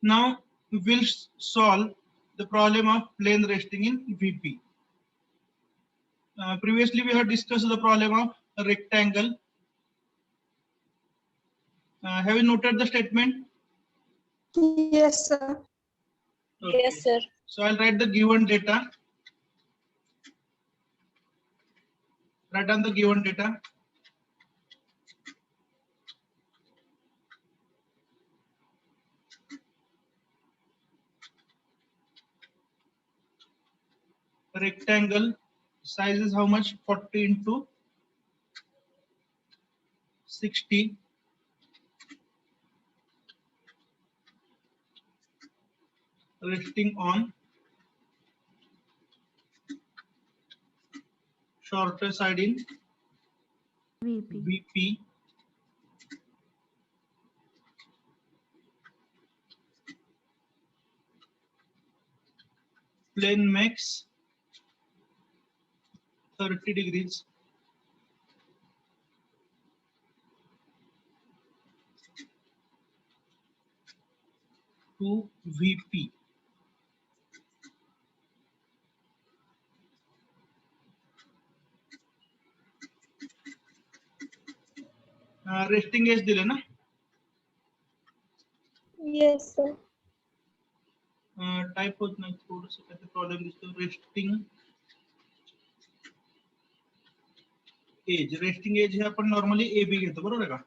Now we'll solve the problem of plane resting in VP. Previously we have discussed the problem of a rectangle. Have you noted the statement? Yes, sir. Okay. Yes, sir. So I'll write the given data. Write down the given data. Rectangle size is how much? 40 into 60. Resting on shorter side in VP. Plane makes 30 degrees. To VP. Resting edge दिले ना? Yes, sir. Type होत नाही, थोडंसं काय problem दिसतो. Resting as हे आपण normally AB घेतो, बरोबर आहे का?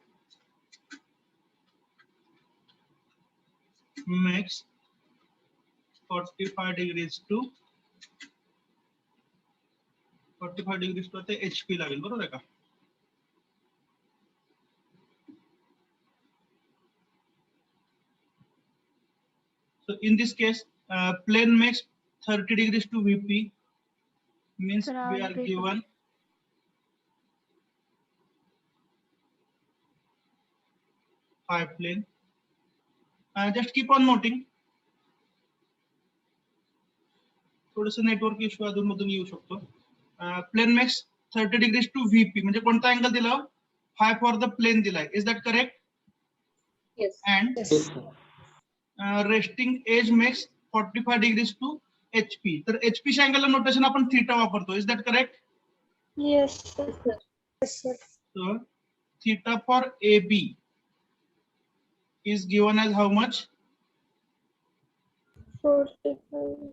Makes 45 degrees to 45 degrees to ते HP लागेल, बरोबर आहे का? So in this case, plane makes 30 degrees to VP, means we are given phi plane. Just keep on noting. थोडंसं नेटवर्क इश्यू अधूनमधून येऊ शकतो. Plane makes 30 degrees to VP म्हणजे कोणता अँगल दिला? फाय फॉर द प्लेन दिलाय. Is that correct? Yes. And resting edge makes 45 degrees to HP. तर HP च्या अँगलला नोटेशन आपण थीटा वापरतो. Is that correct? Yes, sir. Yes, sir. So theta for AB is given as how much? 45.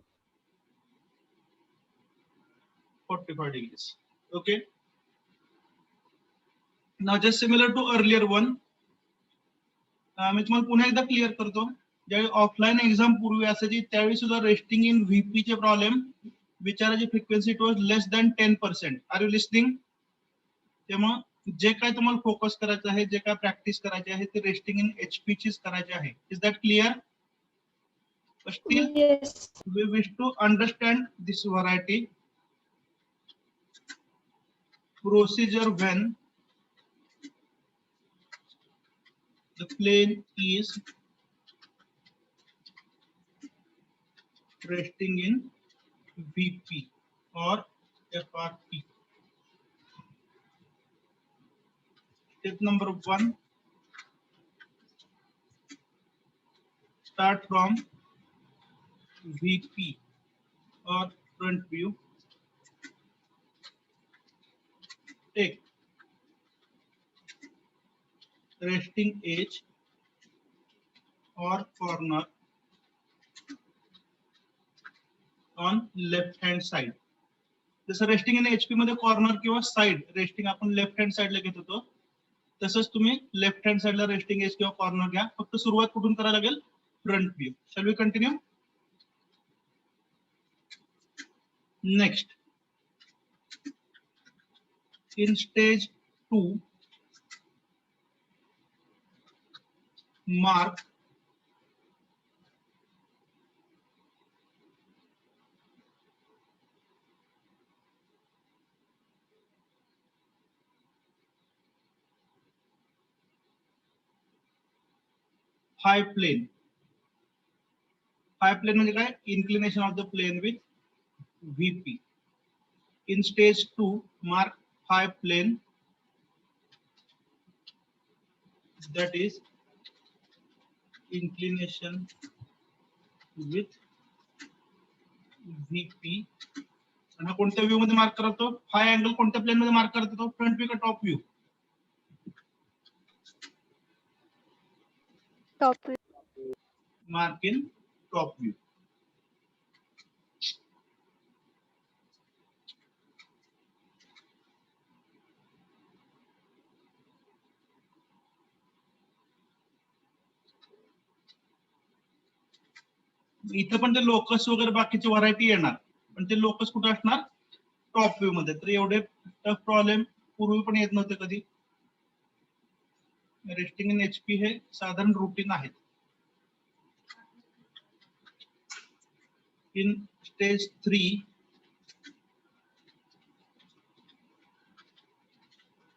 45 degrees. Okay. Now just similar to earlier one, मी तुम्हाला पुन्हा एकदा clear करतो. ज्यावेळी offline exam पूर्वी असायची त्यावेळी सुद्धा रेस्टिंग इन व्हीपी चे प्रॉब्लेम विचारायची frequency it was less than 10%. Are you listening? तेव्हा जे काय तुम्हाला फोकस करायचं आहे, जे काय प्रॅक्टिस करायची आहे ते रेस्टिंग इन HP चीच करायची आहे. Is that clear? Still, Yes. we wish to understand this variety procedure when the plane is resting in VP or FRP. Step number 1, start from VP or front view. Take resting edge or corner on left hand side. जसं resting in HP मध्ये corner किंवा side resting आपण left hand साइडला घेत होतो, तसंच तुम्ही left hand साइडला रेस्टिंग एज किंवा कॉर्नर घ्या. फक्त सुरुवात कुठून करायला लागेल? Front view. Shall we continue? Next, in stage 2, mark phi plane. Phi plane म्हणजे काय? Inclination of the plane with VP. In stage 2, mark phi plane, that is inclination with VP. आणि हा कोणत्या व्ह्यू मध्ये मार्क करतो? हा angle कोणत्या plane मध्ये मार्क करतो? फ्रंट व्ह्यू का top view? Top. Mark in top view. इथं पण ते लोकस वगैरे बाकीची व्हरायटी येणार, पण ते लोकस कुठे असणार? टॉप व्ह्यू मध्ये. तर एवढे टफ प्रॉब्लेम पूर्वी पण येत नव्हते कधी. रेस्टिंग इन HP हे साधारण रुटीन आहेत. In stage 3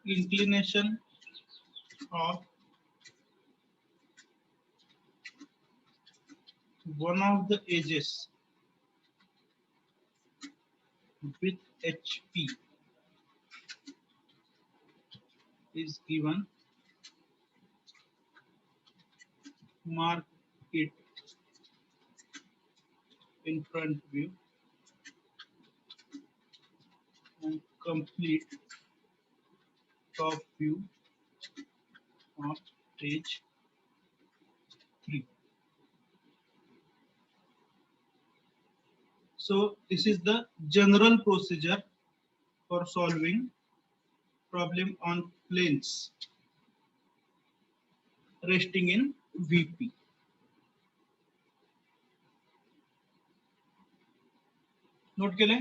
inclination of one of the edges with HP is given. Mark it in front view and complete top view of stage 3. So this is the general procedure for solving problem on planes resting in VP. Note केले?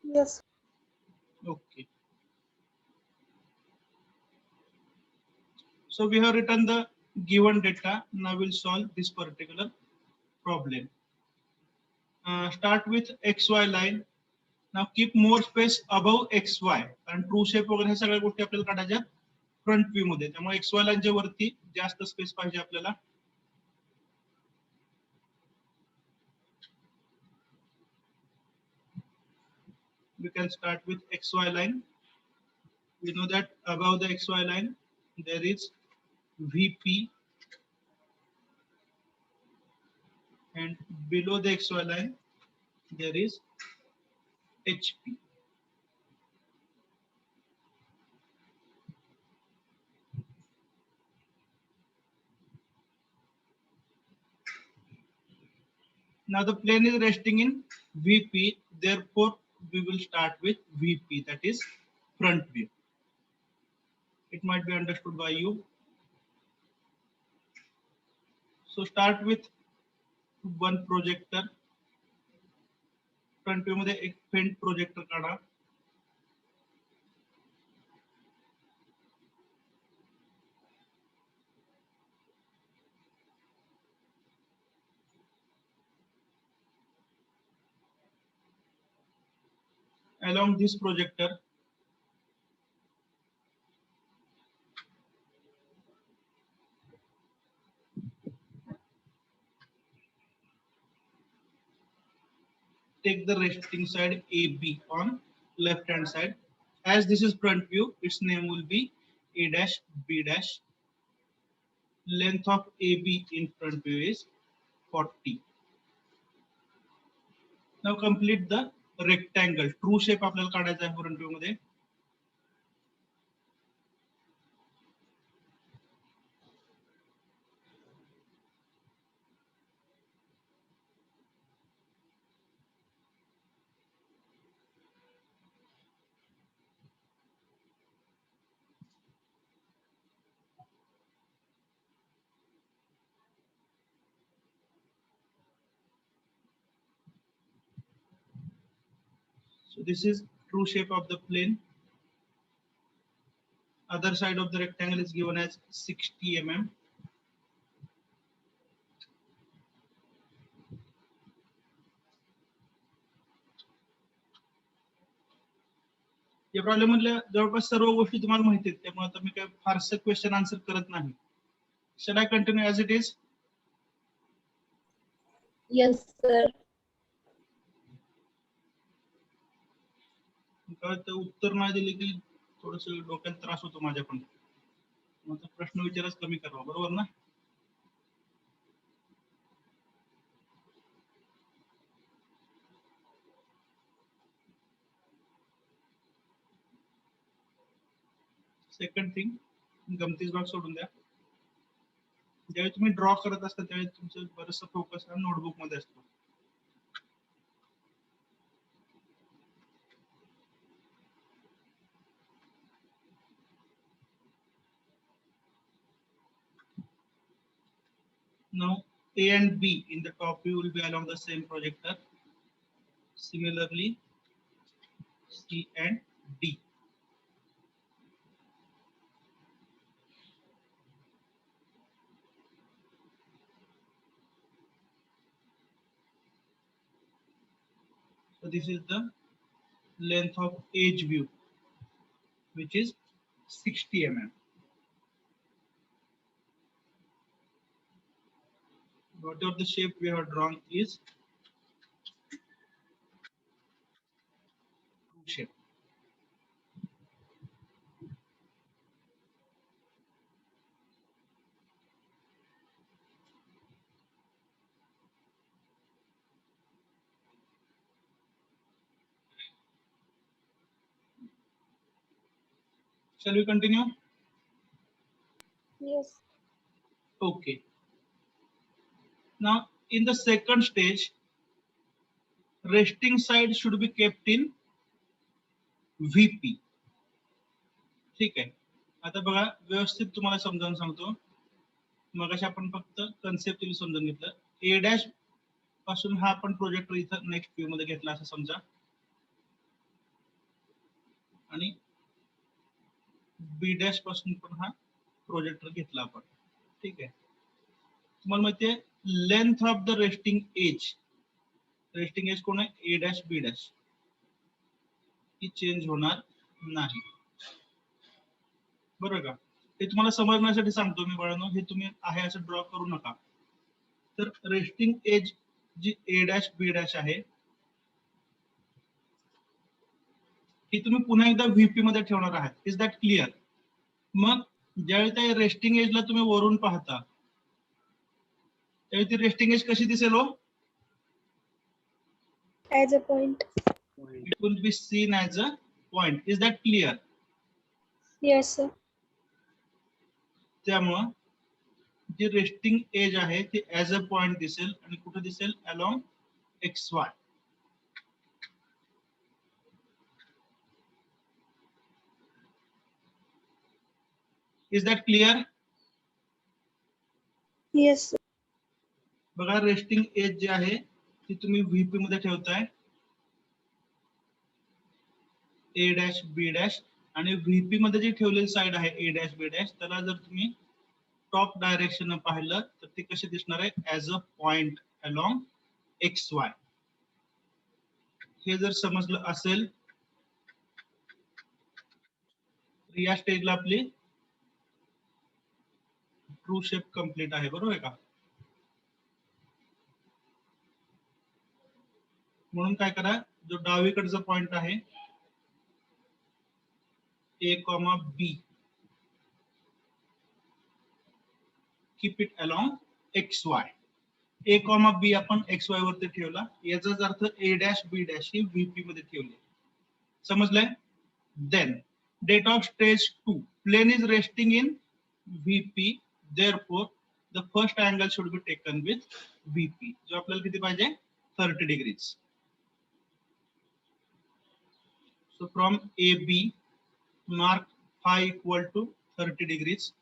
Yes. Okay. So we have written the given data. Now we'll solve this particular problem. Start with XY line. Now keep more space above XY. And true shape वगैरे हे सगळ्या गोष्टी आपल्याला काढायच्या front view मध्ये. त्यामुळे XY लाईनच्या वरती जास्त स्पेस पाहिजे आपल्याला. We can start with XY line. We know that above the XY line there is VP, and below the XY line there is HP. Now the plane is resting in VP, therefore we will start with VP, that is front view. It might be understood by you. So start with one projector. Front view मध्ये एक फेंट projector काढा. Along this projector take the resting side AB on left hand side. As this is front view, its name will be A dash B dash. Length of AB in front view is 40. Now complete the rectangle. True shape आपल्याला काढायचा आहे front view मध्ये. So this is true shape of the plane. Other side of the rectangle is given as 60 mm. या problem मधल्या जवळपास सर्व गोष्टी तुम्हाला माहिती आहेत, त्यामुळे आता मी काय फारसं क्वेश्चन आन्सर करत नाही. Shall I continue as it is? Yes, sir. उत्तर नाही दिले की थोडस डोक्यात त्रास होतो माझ्या पण. प्रश्न विचारच कमी करावा, बरोबर ना? सेकंड थिंग, गमतीच भाग सोडून द्या. ज्यावेळी तुम्ही ड्रॉ करत असता त्यावेळी तुमचं बरंचसं फोकस हा नोटबुक मध्ये असतो. Now A and B in the top view will be along the same projector. Similarly, C and D. So this is the length of edge view, which is 60 mm. Whatever the shape we have drawn is true shape. Shall we continue? Yes. Okay. Now in the second stage, resting side should be kept in VP. ठीक आहे. आता बघा व्यवस्थित तुम्हाला समजावून सांगतो. मगाशी आपण फक्त कन्सेप्ट समजून घेतलं. A डॅश पासून हा आपण प्रोजेक्टर इथं नेक्स्ट व्ह्यू मध्ये घेतला असं समजा, आणि B डॅश पासून पण हा प्रोजेक्टर घेतला आपण. ठीक आहे. तुम्हाला माहिती आहे length of the resting edge कोण आहे? A डॅश B डॅश ही चेंज होणार नाही. बरोबर का? हे तुम्हाला समजण्यासाठी सांगतो मी बाळांनो, हे तुम्ही आहे असं ड्रॉ करू नका. तर रेस्टिंग एज जी A डॅश B डॅश आहे ही तुम्ही पुन्हा एकदा VP मध्ये ठेवणार आहात. Is that clear? मग ज्यावेळी त्या रेस्टिंग एजला तुम्ही वरून पाहता त्यावेळी ती रेस्टिंग एज कशी दिसेल हो? As a point. It will be seen as a point. Is that clear? Yes, sir. त्यामुळं जी रेस्टिंग एज आहे ती ऍज अ पॉइंट दिसेल आणि कुठे दिसेल? Along XY. Is that clear? Yes, sir. बघा रेस्टिंग एज जी आहे ती तुम्ही VP मध्ये ठेवताय A डॅश B डॅश, आणि VP मध्ये जी ठेवलेली साइड आहे A डॅश B डॅश त्याला जर तुम्ही टॉप डायरेक्शन पाहिलं तर ती कशी दिसणार आहे? As a point along XY. हे जर समजलं असेल तर या स्टेजला आपली ट्रू शेप कंप्लीट आहे. बरोबर आहे का? म्हणून काय करा, जो डावीकडचा पॉइंट आहे A, B, keep it along XY. A, B आपण XY वरती ठेवला, याचाच अर्थ A डॅश B डॅश ही VP मध्ये ठेवली. समजलंय? Then date of stage 2, plane is resting in VP, therefore the first angle should be taken with VP. जो आपल्याला किती पाहिजे? 30 degrees. So from AB, mark phi equal to 30 degrees.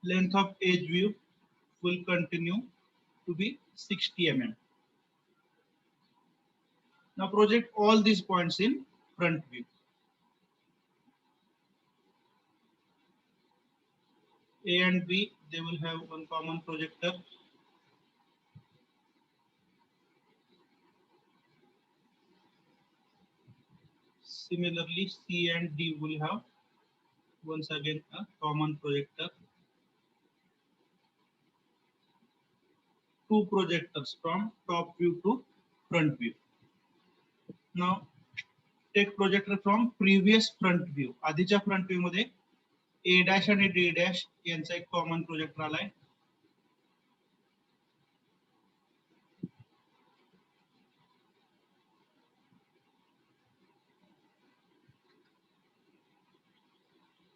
Length of edge view will continue to be 60 mm. Now project all these points in front view. A and B, they will have one common projector. Similarly, C and D will have once again a common projector. Two projectors from top view to front view. Now take projector from previous front view. आधीच्या front view मध्ये A dash आणि D dash यांचा एक common projector आलाय.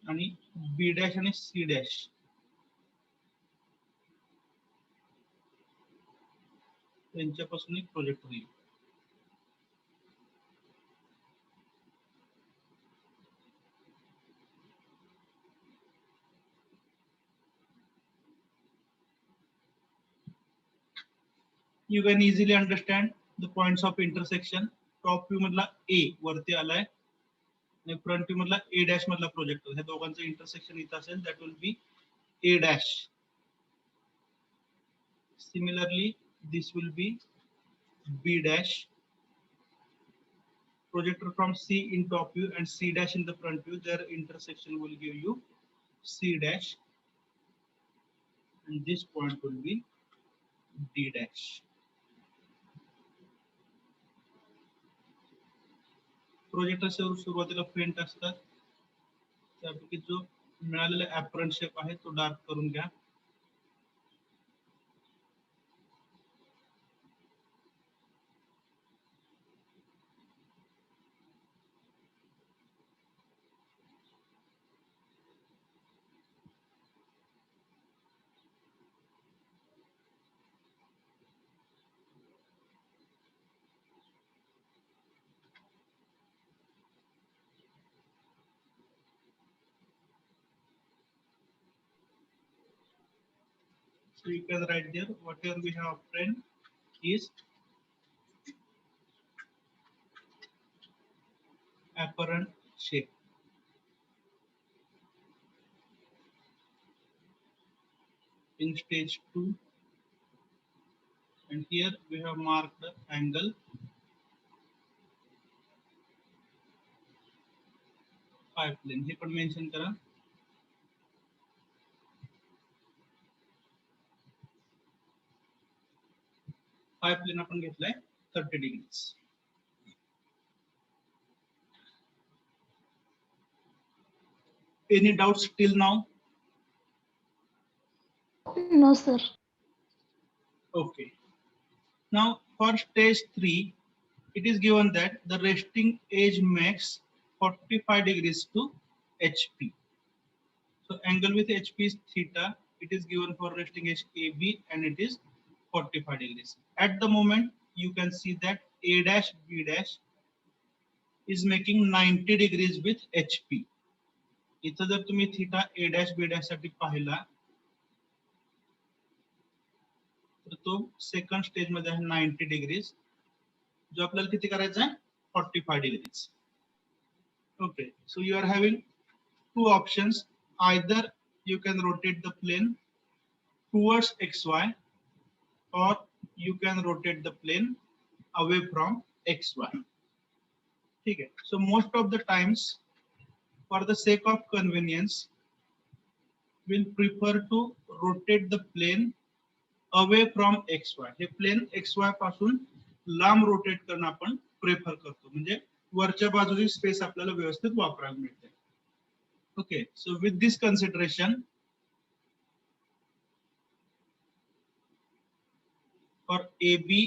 आणि B dash आणि सी dash यांच्यापासून एक प्रोजेक्टर येईल. You can easily understand the points of intersection. Top view मधला ए वरती आलाय आणि फ्रंट व्ह्यू मधला ए डॅश मधला प्रोजेक्टर, ह्या दोघांचं इंटरसेक्शन इथं असेल, that will be A dash. Similarly, this will be B dash. Projector from C in top view and C dash in the front view, their intersection will give you C dash, and this point will be D dash. Projector सुरुवातीला फेंट असतात, त्यापैकी जो मिळालेला apparent shape आहे तो dark करून घ्या. So you can write there whatever we have obtained is apparent shape. In stage 2, and here we have marked the angle phi plane. हे पण मेंशन करा. phi plane आपण घेतलाय 30 degrees. Any doubts till now? No, sir. Okay. Now for stage 3, it is given that the resting edge makes 45 degrees to HP. So angle with HP is theta. It is given for resting edge AB and it is 45 degrees. At the moment, you can see that A dash B dash is making 90 degrees with HP. इथं जर तुम्ही theta A dash B dash साठी पाहिला तर तो second stage मध्ये आहे 90 degrees, जो आपल्याला किती करायचा आहे 45 degrees. Okay, so you are having two options. Either you can rotate the plane towards XY or you can rotate the plane away from XY. ठीक है. So most of the times, for the sake of convenience, we'll prefer to rotate the plane away from XY. हे plane XY पासून लांब rotate करणं आपण prefer करतो, म्हणजे वरच्या बाजूची स्पेस आपल्याला व्यवस्थित वापरायला मिळते. Okay, so with this consideration, for AB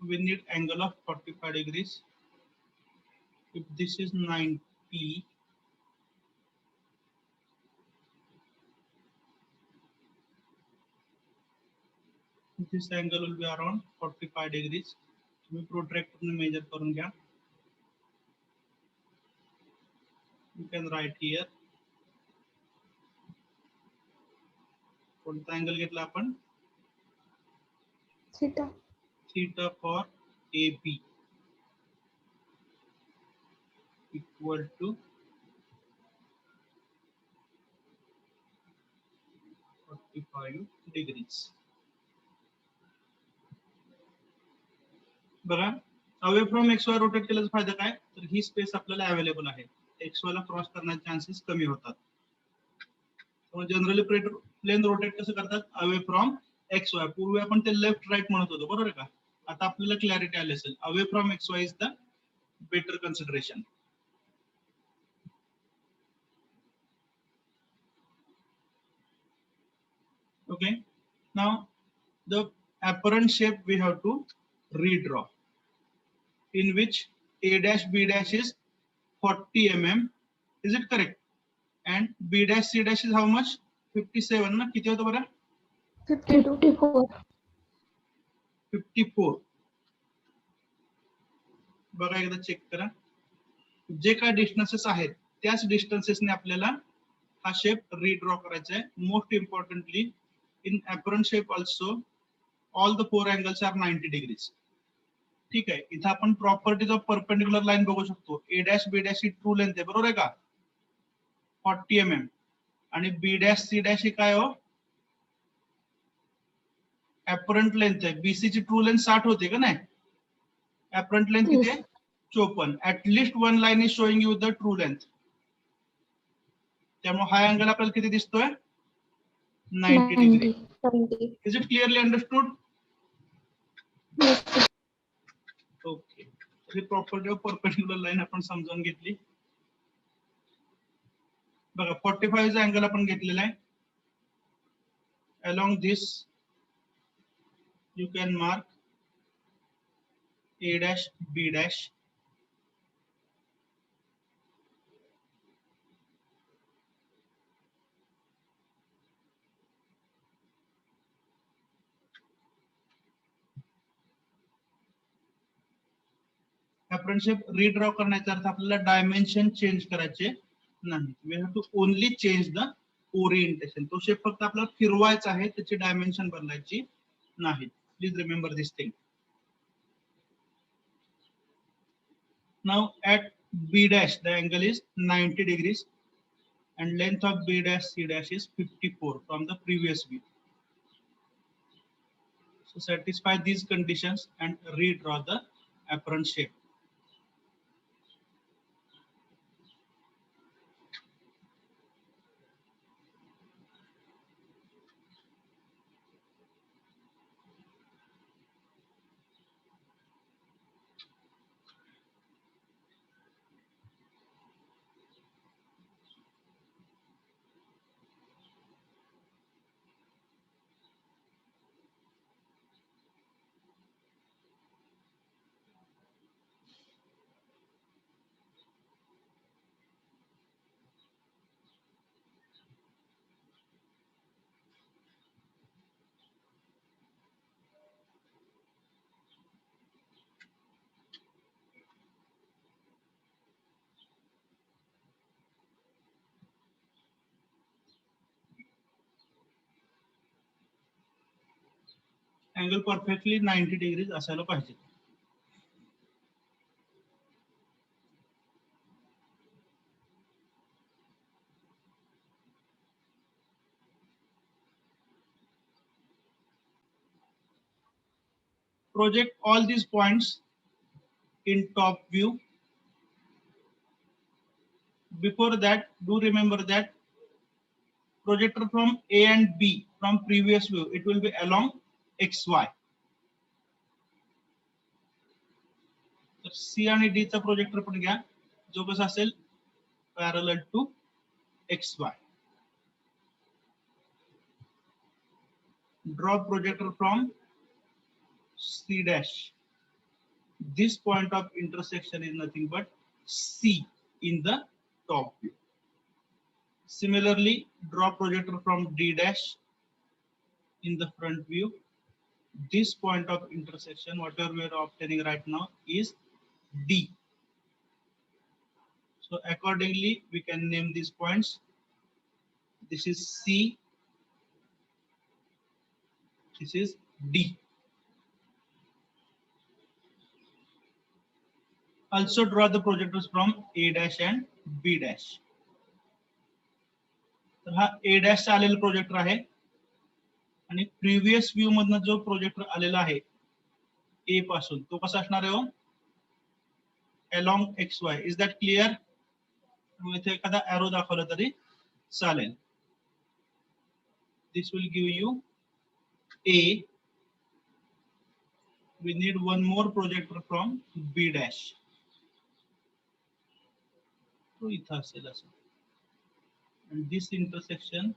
we need angle of 45 degrees. If this is 90, this angle will be around 45 degrees. तुम्ही प्रोट्रॅक्टर ने मेजर करून घ्या. You can write here. कोणता अँगल घेतला आपण? Theta. Theta for AB equal to 45 degrees. बघा, away from XY rotate केल्याचा फायदा काय, तर ही स्पेस आपल्याला अवेलेबल आहे, XY ला क्रॉस करण्याचे चान्सेस कमी होतात. जनरली प्लेन रोटेट कसं करतात, अवे फ्रॉम XY. पूर्वी आपण ते लेफ्ट राईट म्हणत होतो, बरोबर का. आता आपल्याला क्लॅरिटी आली असेल, away from XY is the better consideration. Okay, now the apparent shape we have to redraw, in which a dash b dash is 40 mm. Is it correct? And b dash c dash is how much? 57 ना? किती होतं बरं? 52. 54. 54. बघा एकदा check करा. जे काय distances आहेत त्याच डिस्टन्सेसने आपल्याला हा शेप रिड्रॉ करायचा आहे. Most importantly in apparent shape also all the 4 angles are 90 degrees. ठीक आहे, इथं आपण प्रॉपर्टीज ऑफ परपेंडिक्युलर लाईन बघू शकतो. ए डॅश बी डॅश ही ट्रू लेंथ आहे, बरोबर आहे का? 40 mm. आणि बी डॅश सी डॅश ही काय हो? अपरंट लेंथ आहे. बीसी ची ट्रू लेंथ 60 होते का नाही? अपरंट लेंथ किती आहे? 54. At least one line is showing you the true length. त्यामुळे हा अँगल आपल्याला किती दिसतोय? 90 degree. 90. Is it clearly understood? Yes, sir. Okay, ही प्रॉपर्टी ऑफ परपेंडिक्युलर लाईन आपण समजून घेतली. बघा 45 चा अँगल आपण घेतलेला आहे. along this you can mark a dash b dash. Apparent shape redraw करण्याचा अर्थ आपल्याला डायमेन्शन चेंज करायचे नाही. We have to only change the orientation. तो शेप फक्त आपल्याला फिरवायचा आहे, त्याची डायमेन्शन बदलायची नाही. Please remember this thing. Now at b dash the angle is 90 degrees and length of b dash c dash is 54 from the previous view. So satisfy these conditions and redraw the apparent shape. Angle perfectly 90 degrees असायला पाहिजे. Project all these points in top view. Before that, do remember that projector from A and B from previous view, it will be along XY. तर C आणि D चा projector पण घ्या, जो कसा असेल parallel to XY. Draw projector from C dash. This point of intersection is nothing but C in the top view. Similarly, draw projector from D dash in the front view. This point of intersection, whatever we are obtaining right now, is D. So accordingly, we can name these points. This is C. This is D. Also draw the projectors from A dash and B dash. तर हा A dash चा आलेला projector आहे आणि previous view मधनं जो projector आलेला आहे A पासून, तो कसा असणार आहे हो? along XY. Is that clear? इथे एखादा arrow दाखवला तरी चालेल. This will give you A. We need one more projector from B dash. तो इथं असेल असं. And this intersection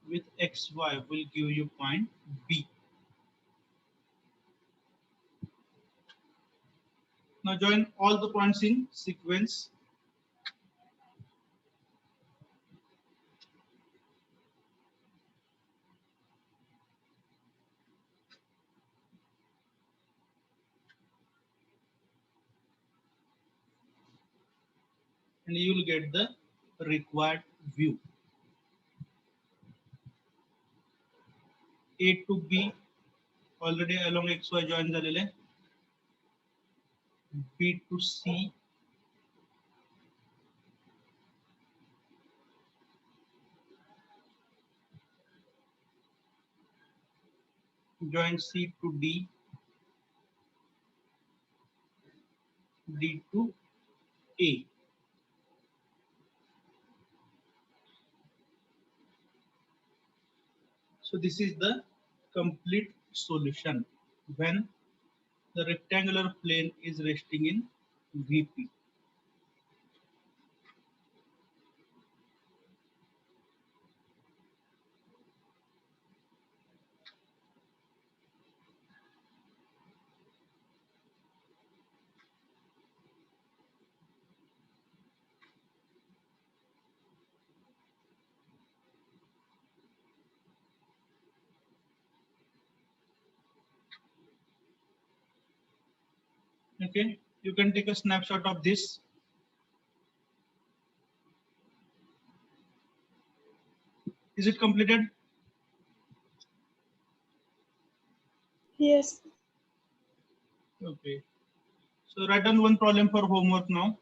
with xy will give you point B. Now join all the points in sequence. And you will get the required view. A to B already along xy join झालेले. B to C, join C to D, D to A. So this is the complete solution when the rectangular plane is resting in VP. Okay, you can take a snapshot of this. Is it completed? Yes. Okay. So write down one problem for homework now.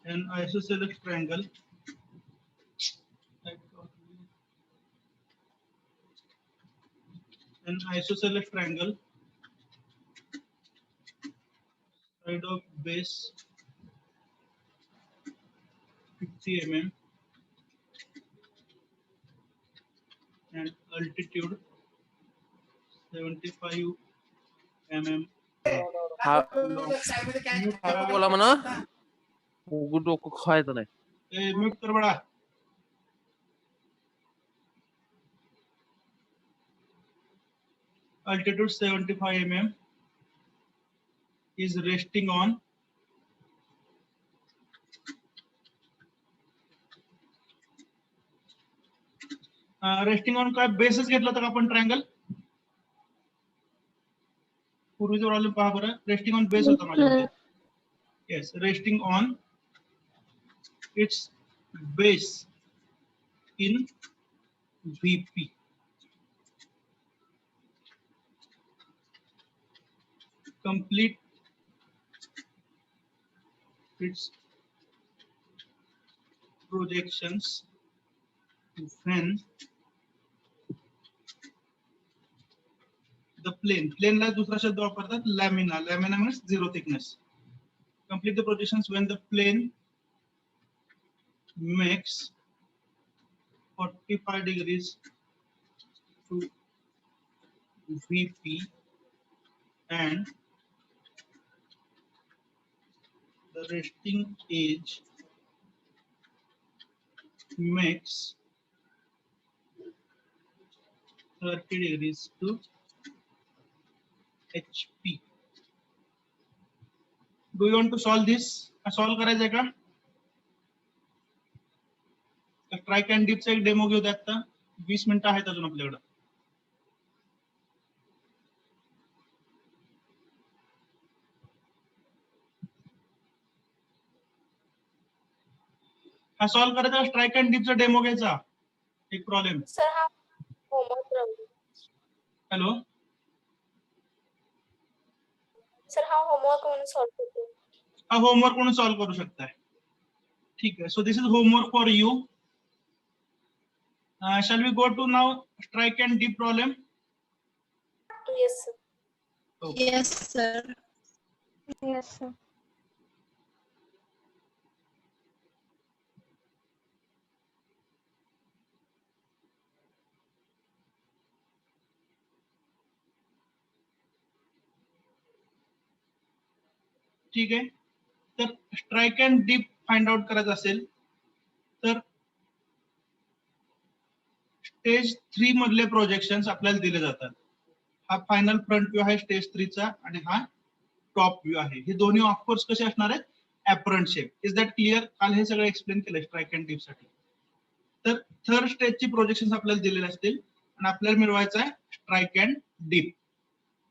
An isosceles triangle. An isosceles triangle. Side of base 50 mm and altitude 75 mm. बोला म्हणा डोकं खायचं नाही. Mute कर बड़ा. Altitude 75 mm is resting on काय बेसच घेतला होता का आपण ट्रायंगल पूर्वीचा प्रॉब्लेम पहा बरं रेस्टिंग ऑन बेस होता माझ्यामध्ये yes resting on it's base in VP complete its projections when the plane ला दूसरा शब्द वापरतात lamina means zero thickness. Complete the projections when the plane makes 45 degrees to VP and the resting edge makes 30 degrees to HP. Do you want to solve this? Solve करायचंय का? Try can डीपचा एक demo घेऊ द्या आता 20 मिनिटं आहेत अजून आपल्याकडे. हा सॉल्व करायचा स्ट्राइक अँड डीपचा डेमो घ्यायचा एक प्रॉब्लेम. सर हा होमवर्क राहू. हॅलो सर हा होमवर्क म्हणून सॉल्व करतो. हा होमवर्क म्हणून सॉल्व करू शकताय. ठीक आहे. So this is homework for you. Shall we go to now strike and deep problem? Yes sir. Okay. Yes, sir. Yes, sir. ठीक आहे. तर strike and deep find out करायचं असेल तर स्टेज 3 मधले प्रोजेक्शन्स आपल्याला दिले जातात. हा फायनल फ्रंट व्ह्यू आहे स्टेज 3 चा आणि हा टॉप व्ह्यू आहे. हे दोन्ही ऑफकोर्स कसे असणार आहेत? Apparent shape. Is that clear? काल हे सगळं एक्सप्लेन केलं स्ट्राईक अँड डीप साठी. तर थर्ड स्टेजची प्रोजेक्शन्स आपल्याला दिलेले असतील आणि आपल्याला मिळवायचं आहे स्ट्राईक अँड डीप.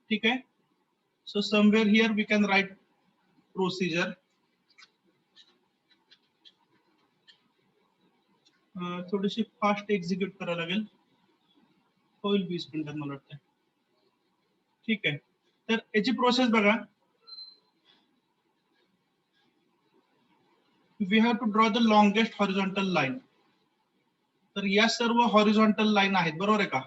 ठीक आहे. So somewhere here we can write procedure. थोडीशी फास्ट एक्झिक्यूट करायला लागेल. होईल 20 मिनिटात मला वाटतं. ठीक आहे. तर याची प्रोसेस बघा. We have to draw the longest horizontal line. तर या सर्व हॉरिझॉन्टल लाईन आहेत, बरोबर आहे का?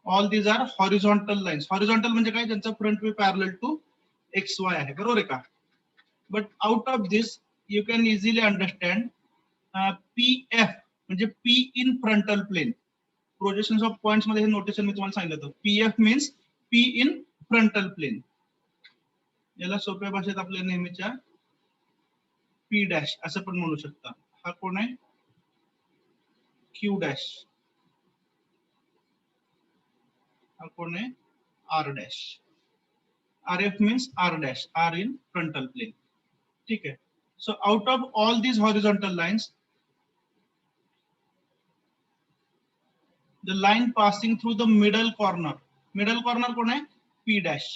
All these are horizontal lines. Horizontal म्हणजे काय? ज्यांचा front view parallel to XY आहे, बरोबर आहे का? But out of this you can easily understand PF म्हणजे P in frontal plane. Projection of points मध्ये हे नोटेशन मी तुम्हाला सांगितलं होतं. PF मीन्स P इन फ्रंटल प्लेन. याला सोप्या भाषेत आपल्या नेहमीच्या P डॅश असं पण म्हणू शकता. हा कोण आहे? Q dash. हा कोण आहे? R dash. RF means R dash, R in frontal plane. ठीक है. So out of all these horizontal lines, the line passing through the middle corner कौन है? P dash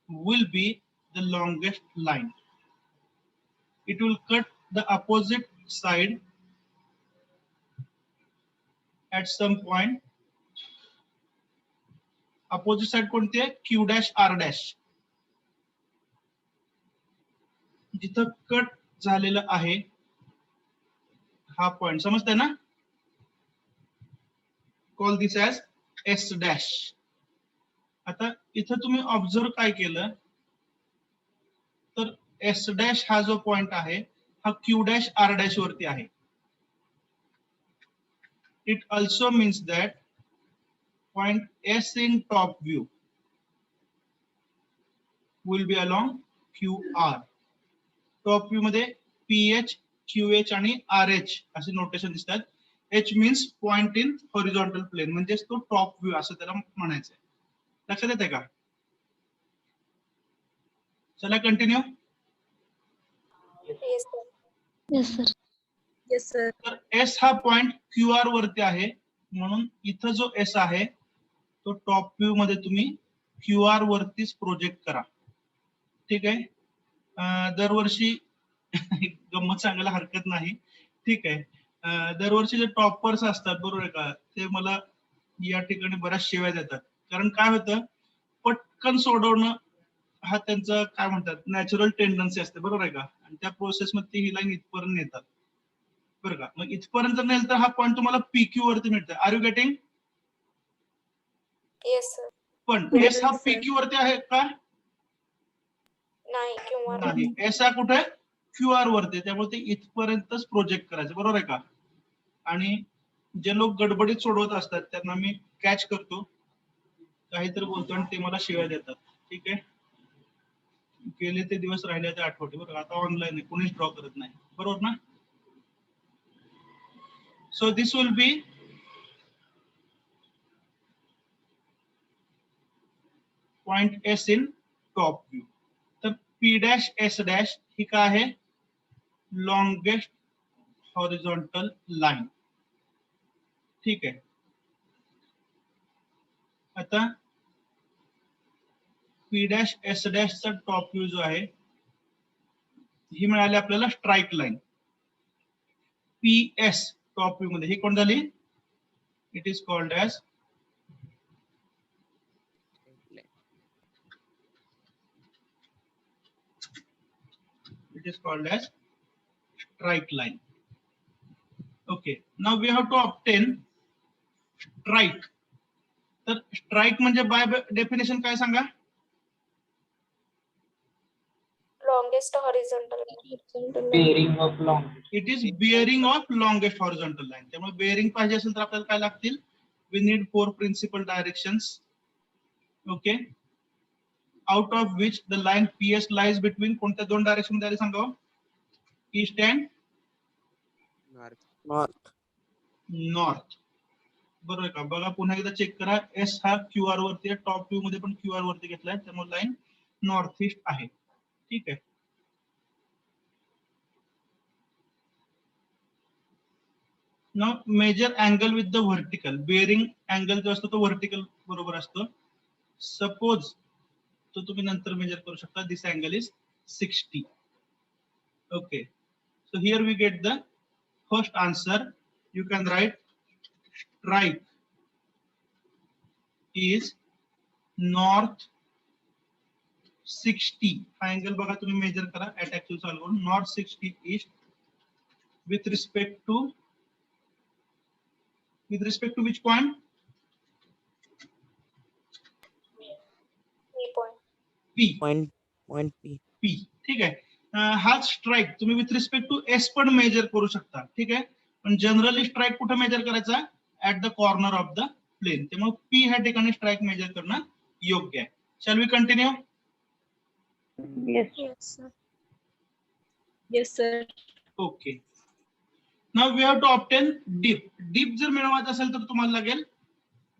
will be the longest line. It will cut the opposite side at some point. Opposite side कोणती आहे? Q dash R dash. जिथं cut झालेलं आहे हा point, समजतंय ना? Call this as S dash. आता इथं तुम्ही ऑब्झर्व काय केलं तर S डॅश हा जो पॉइंट आहे हा Q डॅश R डॅश वरती आहे. It also means that point S in top view will be along QR. Top view मध्ये PH, QH आणि RH असे नोटेशन दिसतात. H means point in horizontal plane, म्हणजेच तो टॉप व्ह्यू असं त्याला म्हणायचं आहे. लक्षात येते का? चला continue. Yes, sir. Yes, sir. Yes, sir. तर S हा पॉइंट QR वरती आहे म्हणून इथं जो S आहे तो टॉप व्ह्यू मध्ये तुम्ही QR वरतीच प्रोजेक्ट करा. ठीक आहे. दरवर्षी गंमत सांगायला हरकत नाही. ठीक आहे. दरवर्षी जे टॉपर्स असतात, बरोबर आहे का, ते मला या ठिकाणी बऱ्याच शिव्या देतात. कारण काय होतं, पटकन सोडवणं हा त्यांचा काय म्हणतात नॅचरल टेंडन्सी असते, बरोबर आहे का? आणि त्या प्रोसेसमध्ये ही लाईन इथपर्यंत नेतात, बरं का? मग इथपर्यंत नेल तर हा पॉईंट तुम्हाला PQ वरती मिळतं. Are you getting? Yes, sir. पण Yes, S हा sir. PQ वरती आहे का? नाही किंवा नाही. S हा कुठे? QR वरती. त्यामुळे ते इथपर्यंतच प्रोजेक्ट करायचं, बरोबर आहे का? आणि जे लोक गडबडीत सोडवत असतात त्यांना मी कॅच करतो, काहीतरी बोलतो आणि ते मला शिव्या देतात. ठीक आहे. गेले ते दिवस राहिले ते आठवते, बरं. आता ऑनलाईन आहे, कोणीच ड्रॉ करत नाही, बरोबर ना? So this will be point S in top view. तर P डॅश S डॅश ही काय आहे? Longest horizontal line. ठीक आहे. आता P डॅश S डॅशचा टॉप व्ह्यू जो आहे ही मिळाली आपल्याला strike line. PS top view मध्ये ही कोण झाली? It is called as strike line. Okay, now we have to obtain strike. तर स्ट्राइक म्हणजे बाय डेफिनेशन काय सांगा? Longest horizontal line. bearing of long. It is bearing of longest horizontal line. त्यामुळे bearing पाहिजे असेल तर आपल्याला काय लागतील? We need 4 principal directions. Okay, out of which the line PS lies between कोणत्या 2 डायरेक्शन मध्ये सांगा? East and north. नॉर्थ. बरोबर आहे का? बघा पुन्हा एकदा चेक करा. एस हा QR वरती आहे, टॉप व्ह्यू मध्ये पण QR वरती घेतलाय, त्यामुळे लाईन नॉर्थ ईस्ट आहे. ठीक आहे. Now measure angle with the vertical. Bearing angle जो असतो तो व्हर्टिकल बरोबर असतो. सपोज तो तुम्ही नंतर मेजर करू शकता. This angle is 60. Okay, so here we get the first answer. You can write strike is north 60. हा अँगल बघा तुम्ही मेजर करा ऍट ऍक्च्युअल सॉल्व करून. North 60 east with respect to which point? P point. P. Point P. P. ठीक आहे. हा strike तुम्ही with respect to S पण मेजर करू शकता. ठीक आहे, पण जनरली स्ट्राइक कुठे मेजर करायचा? At the corner of the plane. त्यामुळे P ह्या ठिकाणी स्ट्राइक मेजर करणं योग्य आहे. Shall we continue? Yes. Yes, sir. Yes, sir. Okay, now we have to obtain dip. Dip जर मिळवायचं असेल तर तुम्हाला लागेल,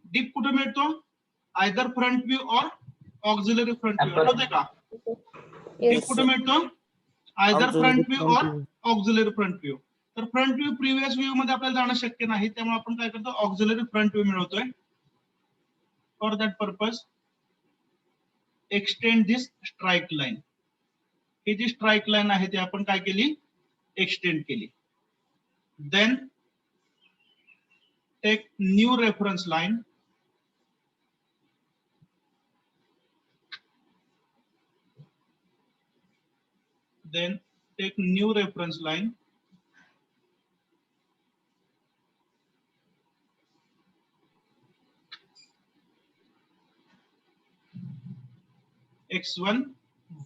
डीप कुठे मिळतो? Either front view or auxiliary front view. आठवतंय का? Dip Yes. कुठे मिळतो? Either Auxiliary front view front or view. Auxiliary front view. तर फ्रंट व्ह्यू प्रिव्हियस व्ह्यू मध्ये आपल्याला जाणं शक्य नाही, त्यामुळे आपण काय करतो? ऑक्झिलरी फ्रंट व्ह्यू मिळवतोय. For that purpose extend this strike line. ही जी स्ट्राइक लाईन आहे ती आपण काय केली? एक्सटेंड केली. Then take new reference line. Then take new reference line. X1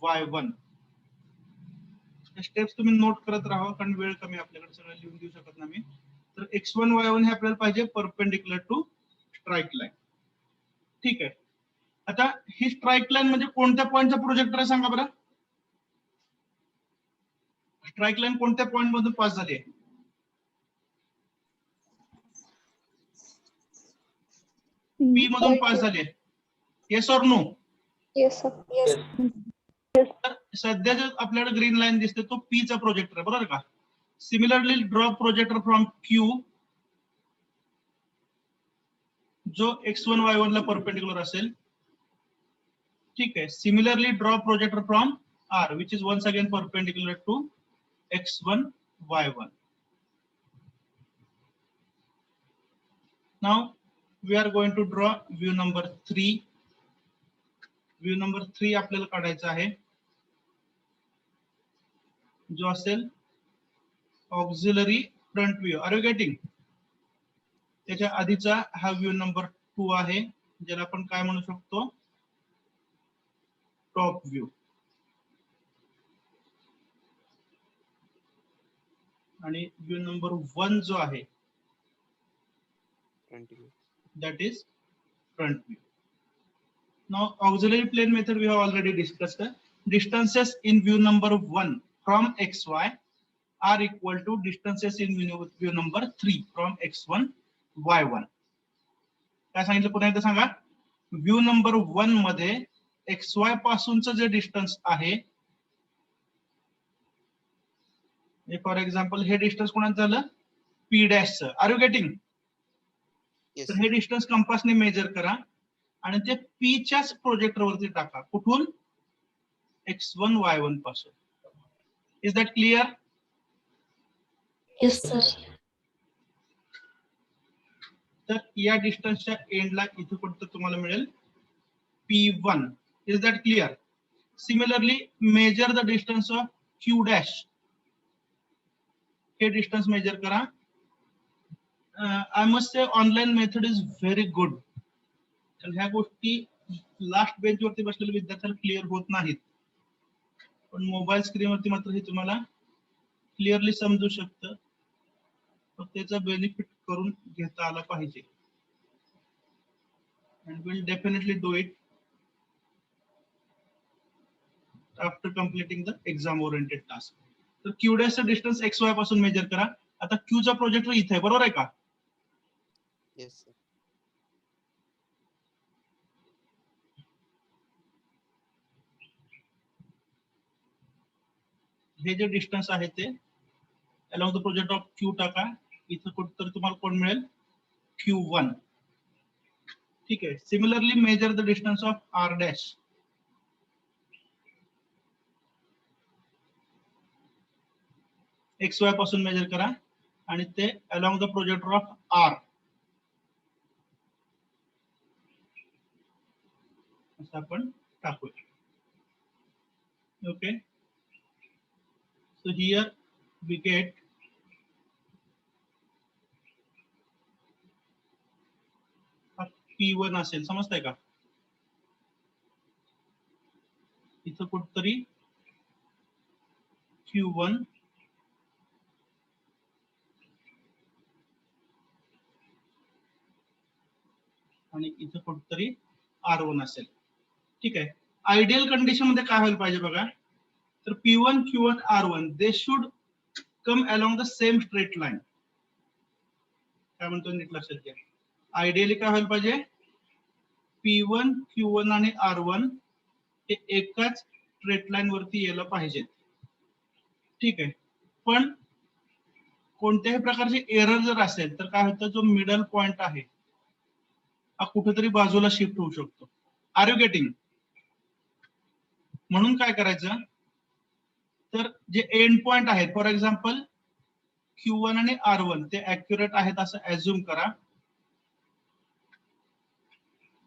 Y1. Steps तुम्ही नोट करत राहा, कारण वेळ कमी आपल्याकडे, सगळं लिहून देऊ शकत नाही. तर X1 Y1 हे आपल्याला पाहिजे परपेंडिक्युलर टू स्ट्राइक लाईन. ठीक आहे. आता ही स्ट्राइक लाईन म्हणजे कोणत्या पॉइंटचा प्रोजेक्टर आहे सांगा बरं? स्ट्राइक लाईन कोणत्या पॉइंट मधून पास झाली आहे? P मधून पास झाली आहे. Yes or no? Yes, sir. Yes. तर सध्या जो आपल्याला ग्रीन लाईन दिसते तो P चा प्रोजेक्टर आहे, बरोबर का? Similarly draw projector from Q जो X1 Y1 ला परपेंडिक्युलर असेल. ठीक आहे. Similarly draw projector from R which is once again perpendicular to X1 Y1. Now we are going to draw view number 3. View number 3 आपल्याला काढायचा आहे, जो असेल auxiliary front view. Are you getting? त्याच्या आधीचा हा व्ह्यू नंबर 2 आहे, ज्याला आपण काय म्हणू शकतो? Top view. आणि व्ह्यू नंबर 1 जो आहे that is front view. Now auxiliary plane method we have already discussed. Distances in view number 1 from XY are equal to distances in view number 3 from X1 Y1. काय सांगितलं पुन्हा एकदा सांगा? View number 1 मध्ये XY पासूनचं जे distance आहे, for example हे distance कोणाचं झालं? P dash. Are you getting? तर हे डिस्टन्स कंपासने मेजर करा आणि ते P च्याच प्रोजेक्टर वरती टाका. कुठून? X1 Y1 पासून. Is that clear? Yes, sir. तर या डिस्टन्सच्या एंडला इथे कुठं तुम्हाला मिळेल P1. Is that clear? Similarly measure the distance of Q dash. हे डिस्टन्स मेजर करा I must say online method is very good. ह्या गोष्टी लास्ट बेंच वरती बसलेल्या विद्यार्थ्याला क्लिअर होत नाहीत, पण मोबाईल स्क्रीनवरती मात्र हे तुम्हाला क्लिअरली समजू शकतं. त्याचा बेनिफिट करून घेता आला पाहिजे. and we'll definitely do it after completing the exam oriented task. तर q dash डिस्टन्स xy पासून मेजर करा. आता q चा प्रोजेक्टर इथे आहे, बरोबर आहे का? Yes sir. हे जे डिस्टन्स आहे ते along the project of q टाका. इथं कुठेतरी तुम्हाला कोण मिळेल? q1. ठीक आहे. Similarly measure the distance of r dash. xy पासून मेजर करा आणि ते along the projector of r असं आपण टाकूया. Okay. So here we get P1 असेल, समजताय का? इथं कुठतरी Q1 आणि इथं कुठतरी R1 असेल. ठीक आहे. आयडियल कंडिशन मध्ये काय व्हायला पाहिजे बघा, तर P1, Q1, R1 they should come along the same straight line. काय म्हणतो नीट लक्षात घ्या. आयडियली काय व्हायला पाहिजे, P1, Q1 आणि R1 हे एकाच स्ट्रेट लाईन वरती यायला पाहिजेत. ठीक आहे. पण कोणत्याही प्रकारचे एरर जर असेल तर काय होतं, जो मिडल पॉइंट आहे हा कुठेतरी बाजूला शिफ्ट होऊ शकतो. Are you getting? म्हणून काय करायचं, तर जे एंड पॉइंट आहेत, फॉर एक्झाम्पल Q1 आणि R1 ते ऍक्युरेट आहेत असं अज्युम करा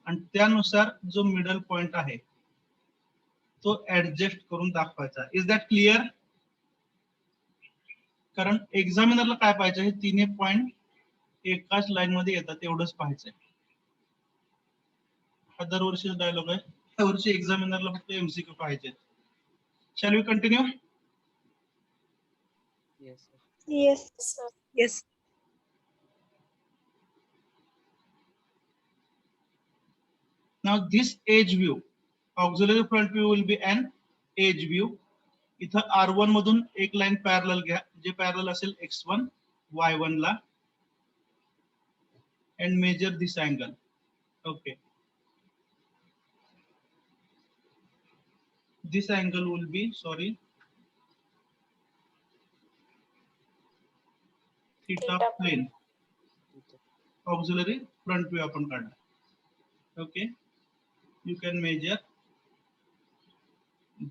आणि त्यानुसार जो मिडल पॉइंट आहे तो ऍडजस्ट करून दाखवायचा. Is that clear? कारण एक्झामिनरला काय पाहिजे, हे तिन्ही पॉइंट एकाच लाईन मध्ये येतात एवढंच पाहायचंय. हा दरवर्षीचा डायलॉग आहे. या वर्षी एक्झामिनरला फक्त एमसीक्यू पाहिजे. Shall we continue? Yes sir. Yes. sir. Yes. Now this edge view, auxiliary front view will be an edge view. इथं R1 मधून एक लाईन पॅरलल घ्या, जे पॅरलल असेल X1, Y1 La, and measure this angle. Okay. This angle will be, sorry, theta Theta plane. Auxiliary front view आपण काढला. Okay. You can measure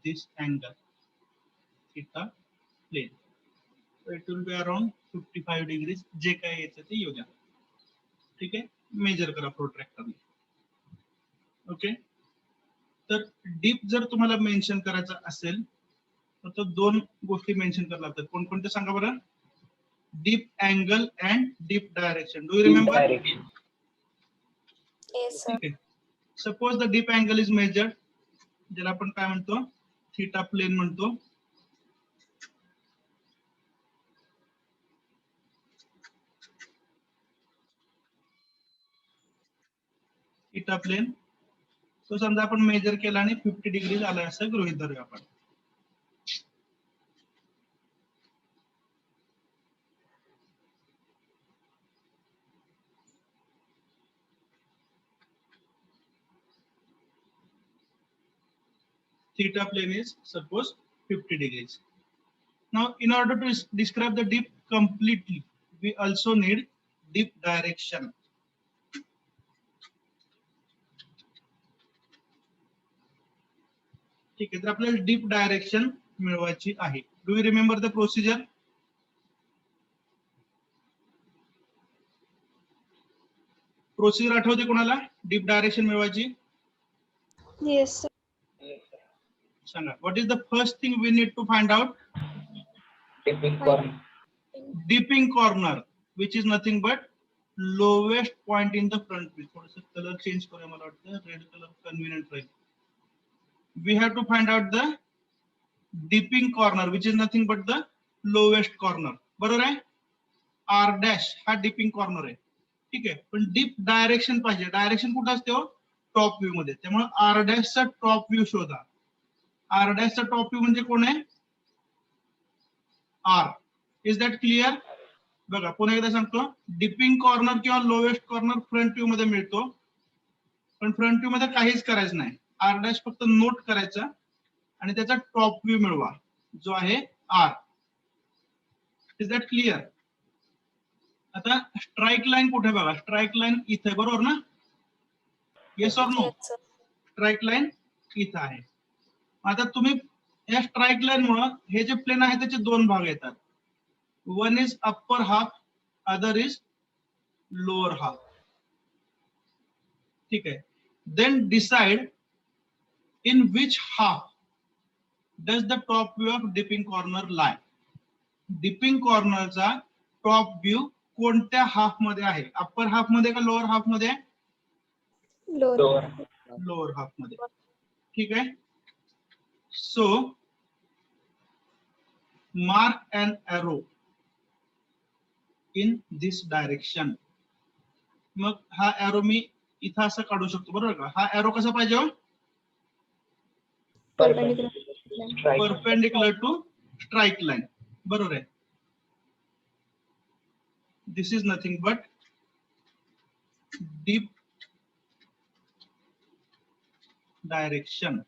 this angle, theta plane. So it will be around 55 degrees. जे काय येतं ते येऊ द्या. ठीक आहे. Major करा प्रोट्रॅक्टरने. ओके. तर डीप जर तुम्हाला मेन्शन करायचं असेल तर दोन गोष्टी मेन्शन करायला लागतात. कोणकोणते सांगा बरं? Dip angle and dip direction. Do you remember? Yes, sir. ठीक आहे. Suppose the dip angle is measured, ज्याला आपण काय म्हणतो, थीटा प्लेन म्हणतो. Theta plane. तो समजा आपण मेजर केला आणि 50 डिग्री आलाय असं गृहीत धरूया आपण. Theta plane is suppose 50 degrees. Now, in order to describe the dip completely, we also need dip direction. ठीक आहे. तर आपल्याला डीप डायरेक्शन मिळवायची आहे. Do you remember the procedure? Procedure आठवते कोणाला डीप डायरेक्शन मिळवायची? Yes, sir. सांगा. What is the first thing we need to find out? Dipping corner. Dipping corner, which is nothing but lowest point in the front view. थोडस colour change करूया, मला वाटतं red colour convenient राहील. We have to find out the dipping corner which is nothing but the lowest corner. बरोबर आहे. Are dash हा dipping corner आहे. ठीक आहे. पण डीप डायरेक्शन पाहिजे. डायरेक्शन कुठं असते हो? टॉप व्ह्यू मध्ये. त्यामुळे आर डॅशचा टॉप व्ह्यू शोधा. आर डॅशचा टॉप व्ह्यू म्हणजे कोण आहे? आर. Is that clear? बघा पुन्हा एकदा सांगतो, डिपिंग कॉर्नर किंवा लोवेस्ट कॉर्नर फ्रंट व्ह्यू मध्ये मिळतो, पण फ्रंट व्ह्यू मध्ये काहीच करायचं नाही. आर डॅश फक्त नोट करायचा आणि त्याचा टॉप व्ह्यू मिळवा जो आहे आर. Is that clear? आता स्ट्राईक लाईन कुठे बघा, स्ट्राईक लाईन इथे, बरोबर ना? Yes or no? Yes, sir. Strike line इथं आहे. आता तुम्ही या स्ट्राईक लाईन मुळे हे जे प्लेन आहे त्याचे दोन भाग येतात. One is upper half, other is lower half. ठीक आहे. Then decide in which half does the top view of dipping corner lie. Dipping कॉर्नरचा टॉप व्ह्यू कोणत्या हाफ मध्ये आहे? अप्पर हाफ मध्ये का लोअर हाफ मध्ये? Lower. लोअर हाफ मध्ये. ठीक आहे. So mark an arrow in this direction. मग हा एरो मी इथं असं काढू शकतो, बरोबर का? हा एरो कसा पाहिजे हो? Perpendicular to strike line. बरोबर आहे. This is nothing but dip direction.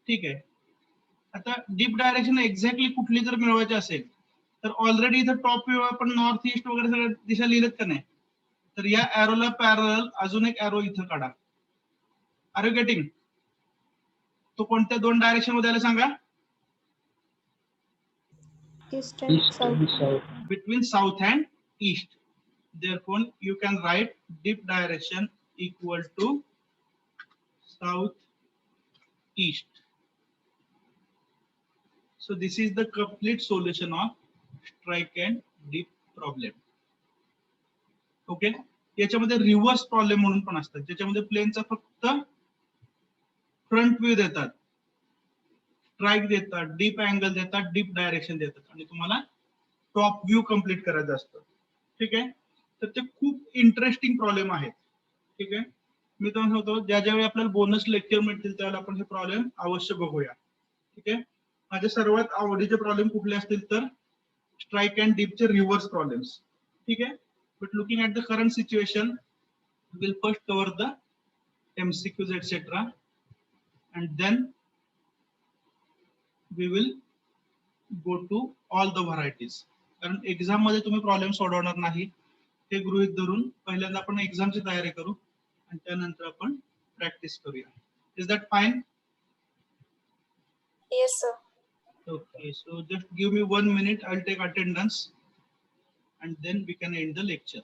ठीक आहे. आता डीप डायरेक्शन एक्झॅक्टली कुठली जर मिळवायची असेल तर ऑलरेडी इथं टॉप व्ह्यू आपण नॉर्थ ईस्ट वगैरे सगळ्या दिशा लिहिलेत का नाही? तर या एरोला पॅरल अजून एक एरो इथं काढा. Are you getting? तो कोणत्या दोन डायरेक्शन मध्ये आला सांगा? East and south. Between south and east. Therefore, you can write deep direction equal to south east. So this is the complete solution of strike and dip problem. Okay. याच्यामध्ये reverse problem म्हणून पण असतात, ज्याच्यामध्ये प्लेनचा फक्त front view देतात, strike देतात, deep angle देतात, deep direction देतात आणि तुम्हाला टॉप व्ह्यू कम्प्लीट करायचं असतं. ठीक आहे. तर ते खूप इंटरेस्टिंग प्रॉब्लेम आहेत. ठीक आहे. मी तुम्हाला सांगतो, ज्या ज्यावेळी आपल्याला बोनस लेक्चर मिळतील त्यावेळेला आपण हे प्रॉब्लेम अवश्य बघूया. ठीक आहे. माझे सर्वात आवडीचे प्रॉब्लेम कुठले असतील तर स्ट्राईक अँड डीपचे रिव्हर्स प्रॉब्लेम्स. ठीक आहे. But looking at the current situation will first cover the MCQs etc. and then we will go to all the varieties. कारण एक्झाम मध्ये तुम्ही प्रॉब्लेम सोडवणार नाही हे गृहीत धरून पहिल्यांदा आपण एक्झामची तयारी करू आणि त्यानंतर आपण प्रॅक्टिस करूया. Is that fine? Yes, sir. Okay, so just give me 1 minute. I'll take attendance and then we can end the lecture.